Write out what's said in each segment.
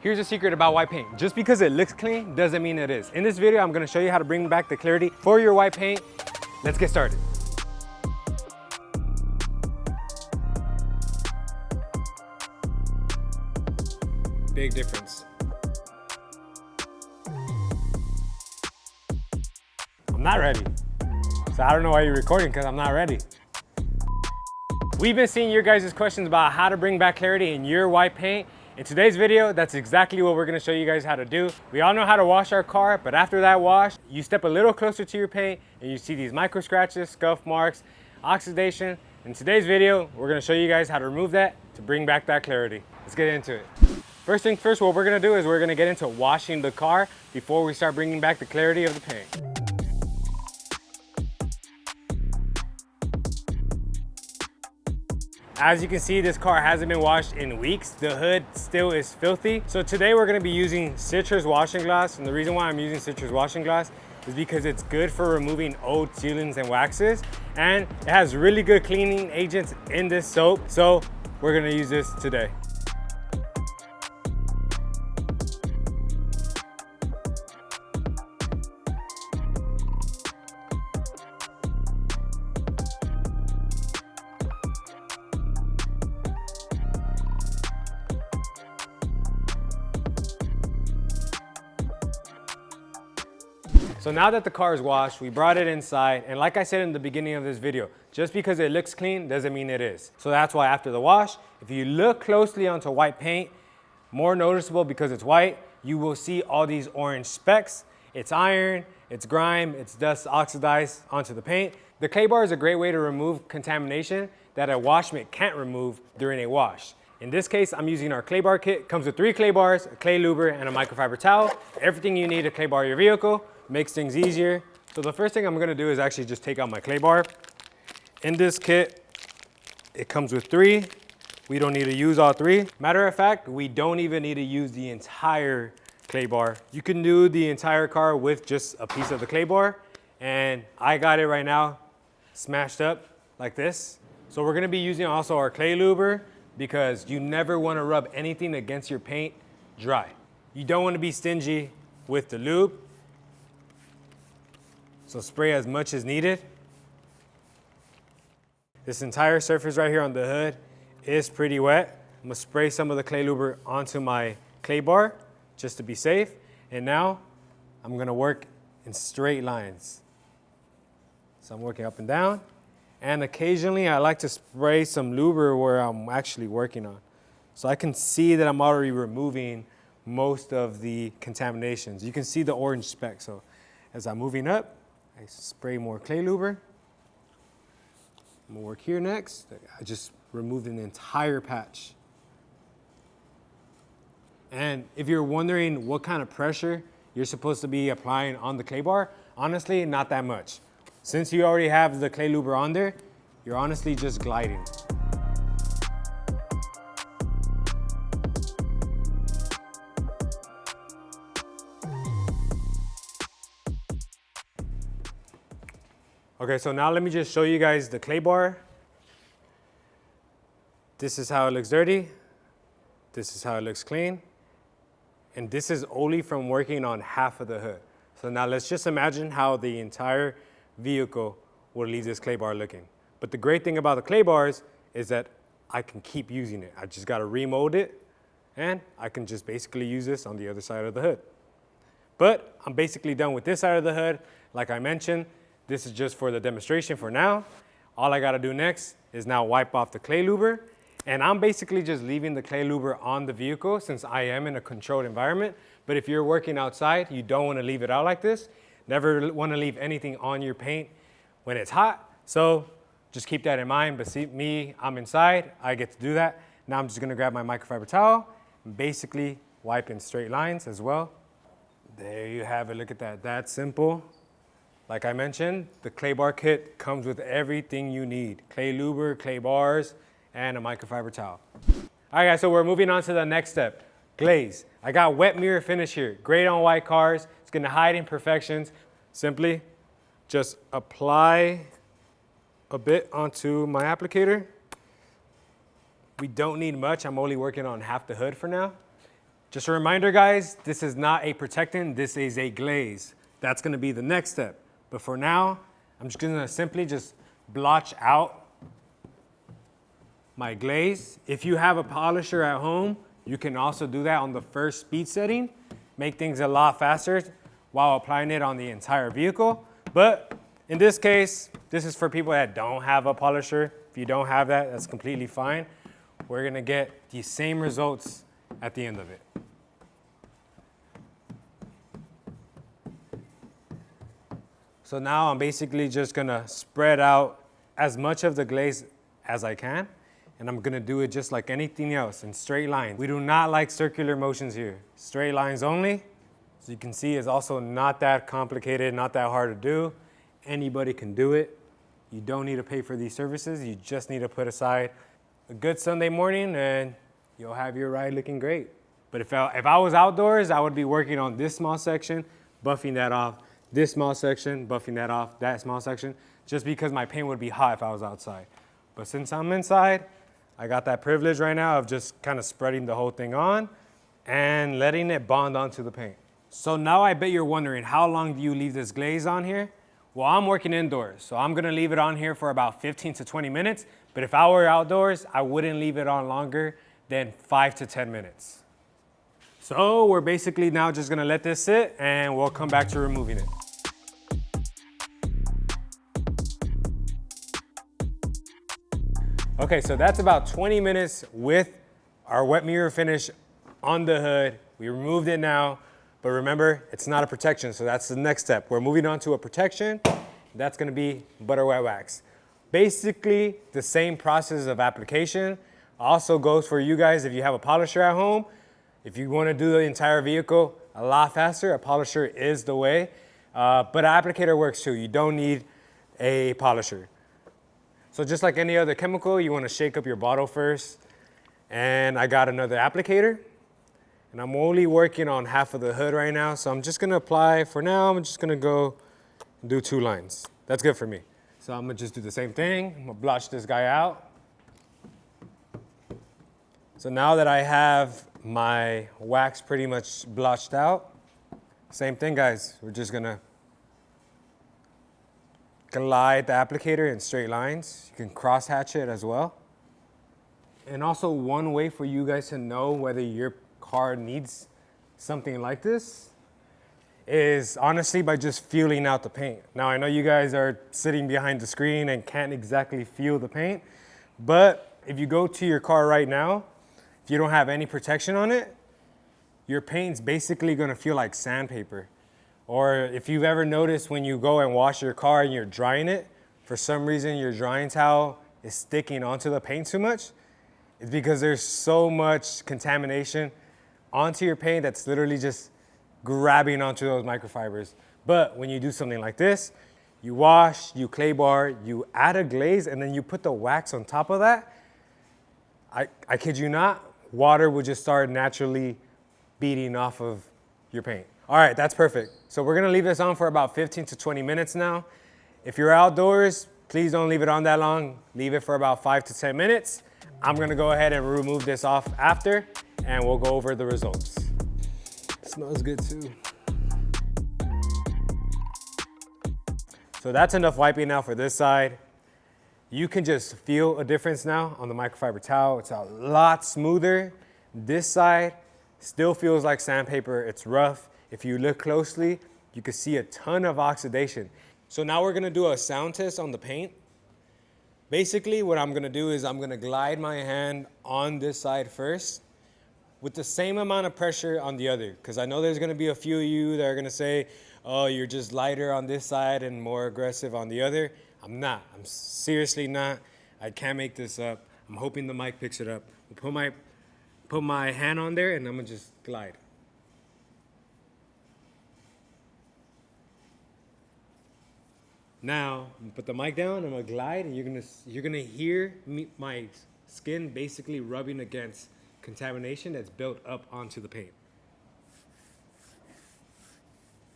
Here's a secret about white paint. Just because it looks clean doesn't mean it is. In this video, I'm gonna show you how to bring back the clarity for your white paint. Let's get started. Big difference. I'm not ready. So I don't know why you're recording, because I'm not ready. We've been seeing your guys' questions about how to bring back clarity in your white paint. In today's video, that's exactly what we're gonna show you guys how to do. We all know how to wash our car, but after that wash, you step a little closer to your paint and you see these micro scratches, scuff marks, oxidation. In today's video, we're gonna show you guys how to remove that to bring back that clarity. Let's get into it. First thing first, what we're gonna do is we're gonna get into washing the car before we start bringing back the clarity of the paint. As you can see, this car hasn't been washed in weeks. The hood still is filthy. So today we're gonna be using citrus washing glass. And the reason why I'm using citrus washing glass is because it's good for removing old sealants and waxes. And it has really good cleaning agents in this soap. So we're gonna use this today. So now that the car is washed, we brought it inside, and like I said in the beginning of this video, just because it looks clean doesn't mean it is. So that's why after the wash, if you look closely onto white paint, more noticeable because it's white, you will see all these orange specks. It's iron, it's grime, it's dust oxidized onto the paint. The clay bar is a great way to remove contamination that a wash mitt can't remove during a wash. In this case, I'm using our clay bar kit. It comes with 3 clay bars, a clay luber, and a microfiber towel. Everything you need to clay bar your vehicle. Makes things easier. So the first thing I'm gonna do is actually just take out my clay bar. In this kit, it comes with 3. We don't need to use all 3. Matter of fact, we don't even need to use the entire clay bar. You can do the entire car with just a piece of the clay bar. And I got it right now smashed up like this. So we're gonna be using also our clay luber because you never wanna rub anything against your paint dry. You don't wanna be stingy with the lube. So spray as much as needed. This entire surface right here on the hood is pretty wet. I'm gonna spray some of the clay luber onto my clay bar just to be safe. And now I'm gonna work in straight lines. So I'm working up and down. And occasionally I like to spray some luber where I'm actually working on. So I can see that I'm already removing most of the contaminations. You can see the orange speck. So as I'm moving up, I spray more clay luber. I'm gonna work here next. I just removed an entire patch. And if you're wondering what kind of pressure you're supposed to be applying on the clay bar, honestly, not that much. Since you already have the clay luber on there, you're honestly just gliding. Okay, so now let me just show you guys the clay bar. This is how it looks dirty. This is how it looks clean. And this is only from working on half of the hood. So now let's just imagine how the entire vehicle will leave this clay bar looking. But the great thing about the clay bars is that I can keep using it. I just gotta remold it, and I can just basically use this on the other side of the hood. But I'm basically done with this side of the hood. Like I mentioned, this is just for the demonstration for now. All I gotta do next is now wipe off the clay luber. And I'm basically just leaving the clay luber on the vehicle since I am in a controlled environment. But if you're working outside, you don't wanna leave it out like this. Never wanna leave anything on your paint when it's hot. So just keep that in mind. But see me, I'm inside, I get to do that. Now I'm just gonna grab my microfiber towel and basically wipe in straight lines as well. There you have it, look at that, that's simple. Like I mentioned, the clay bar kit comes with everything you need. Clay luber, clay bars, and a microfiber towel. All right guys, so we're moving on to the next step, glaze. I got wet mirror finish here. Great on white cars. It's gonna hide imperfections. Simply just apply a bit onto my applicator. We don't need much. I'm only working on half the hood for now. Just a reminder, guys, this is not a protectant, this is a glaze. That's gonna be the next step. But for now, I'm just gonna simply just blotch out my glaze. If you have a polisher at home, you can also do that on the first speed setting, make things a lot faster while applying it on the entire vehicle. But in this case, this is for people that don't have a polisher. If you don't have that, that's completely fine. We're gonna get the same results at the end of it. So now I'm basically just gonna spread out as much of the glaze as I can, and I'm gonna do it just like anything else, in straight lines. We do not like circular motions here. Straight lines only. So you can see it's also not that complicated, not that hard to do. Anybody can do it. You don't need to pay for these services. You just need to put aside a good Sunday morning and you'll have your ride looking great. But if I was outdoors, I would be working on this small section, buffing that off, this small section, buffing that off, that small section, just because my paint would be hot if I was outside. But since I'm inside, I got that privilege right now of just kind of spreading the whole thing on and letting it bond onto the paint. So now I bet you're wondering, how long do you leave this glaze on here? Well, I'm working indoors, so I'm gonna leave it on here for about 15 to 20 minutes. But if I were outdoors, I wouldn't leave it on longer than 5 to 10 minutes. So we're basically now just gonna let this sit and we'll come back to removing it. Okay, so that's about 20 minutes with our wet mirror finish on the hood. We removed it now, but remember, it's not a protection, so that's the next step. We're moving on to a protection. That's gonna be butter wet wax. Basically, the same process of application also goes for you guys if you have a polisher at home. If you wanna do the entire vehicle a lot faster, a polisher is the way, but an applicator works too. You don't need a polisher. So just like any other chemical, you wanna shake up your bottle first. And I got another applicator. And I'm only working on half of the hood right now, so I'm just gonna apply, for now, I'm just gonna go do 2 lines. That's good for me. So I'm gonna just do the same thing. I'm gonna blotch this guy out. So now that I have my wax pretty much blotched out, same thing, guys. We're just gonna glide the applicator in straight lines. You can cross hatch it as well. And also one way for you guys to know whether your car needs something like this is honestly by just feeling out the paint. Now I know you guys are sitting behind the screen and can't exactly feel the paint, but if you go to your car right now, if you don't have any protection on it, your paint's basically gonna feel like sandpaper. Or if you've ever noticed when you go and wash your car and you're drying it, for some reason your drying towel is sticking onto the paint too much, it's because there's so much contamination onto your paint that's literally just grabbing onto those microfibers. But when you do something like this, you wash, you clay bar, you add a glaze, and then you put the wax on top of that, I kid you not, water will just start naturally beating off of your paint. All right, that's perfect. So we're gonna leave this on for about 15 to 20 minutes now. If you're outdoors, please don't leave it on that long. Leave it for about 5 to 10 minutes. I'm gonna go ahead and remove this off after, and we'll go over the results. It smells good too. So that's enough wiping now for this side. You can just feel a difference now on the microfiber towel. It's a lot smoother. This side still feels like sandpaper. It's rough. If you look closely, you can see a ton of oxidation. So now we're gonna do a sound test on the paint. Basically, what I'm gonna do is I'm gonna glide my hand on this side first with the same amount of pressure on the other, because I know there's gonna be a few of you that are gonna say, oh, you're just lighter on this side and more aggressive on the other. I'm not. I'm seriously not. I can't make this up. I'm hoping the mic picks it up. I'll put my hand on there and I'm gonna just glide. Now, I'm gonna put the mic down, I'm gonna glide, and you're gonna hear my skin basically rubbing against contamination that's built up onto the paint.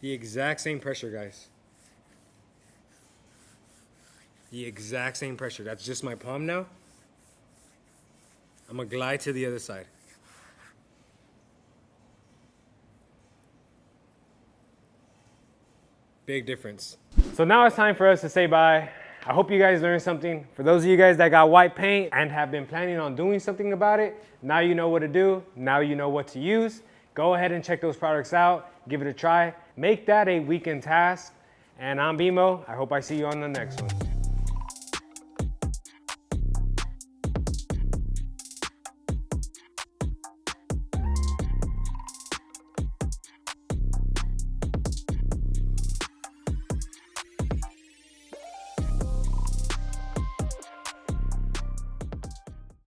The exact same pressure, guys. The exact same pressure. That's just my palm now. I'm gonna glide to the other side. Big difference. So now it's time for us to say bye. I hope you guys learned something. For those of you guys that got white paint and have been planning on doing something about it, now you know what to do. Now you know what to use. Go ahead and check those products out. Give it a try. Make that a weekend task. And I'm 𝗵𝗃𝗍. I hope I see you on the next one.